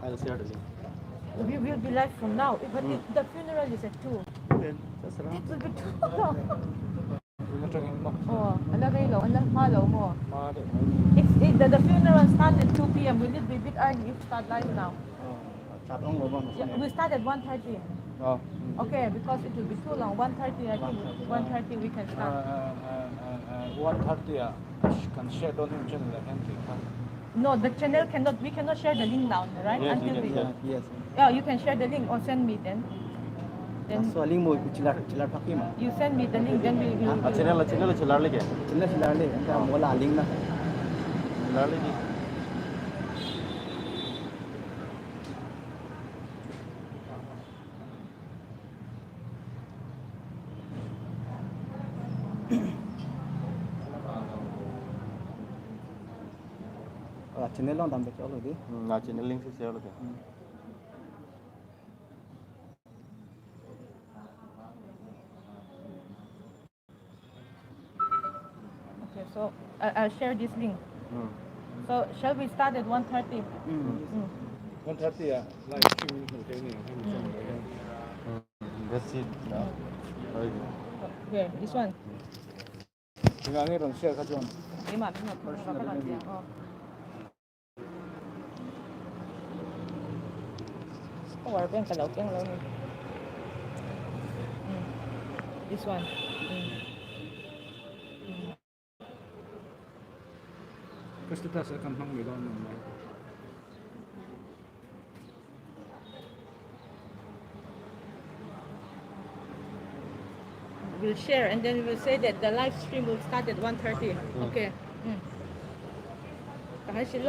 I'll share the link. We will be live from now, but the funeral is at 2. Then that's It around. will be too long. We're not mo. Oh, ala kayo, ala follow mo. Mother. The funeral starts at 2 p.m. Will it be a bit early if start live now? Start on go Yeah, we start at 1:30. Oh. Okay, because it will be too long. 1:30, I think 1:30 we can start. 1:30 can share on him channel like anything. No, the channel cannot. We cannot share the link now, right? Yes, Until yes, we. yes. Yes. Yeah, you can share the link or send me then. Then Soaling mo chilar pakai mah. you send me the link, then we will. Channel chilar lagi. Chilar le, anda mola link na. Chilar lagi. Channel long tam betul lagi. Nah, channel link sih share lagi. Okay, so I'll share this link. So shall we start at 1:30? 1:30 live stream ni That's it. Okay, this one. Tinggal ni orang share kajuan. Lima, oh. Oh, war bang kalau keng lo ni. This one. Kasi kita sa kampang ni daw naman. We'll share and then we'll say that the live stream will start at 1:30. Okay. Kahit sila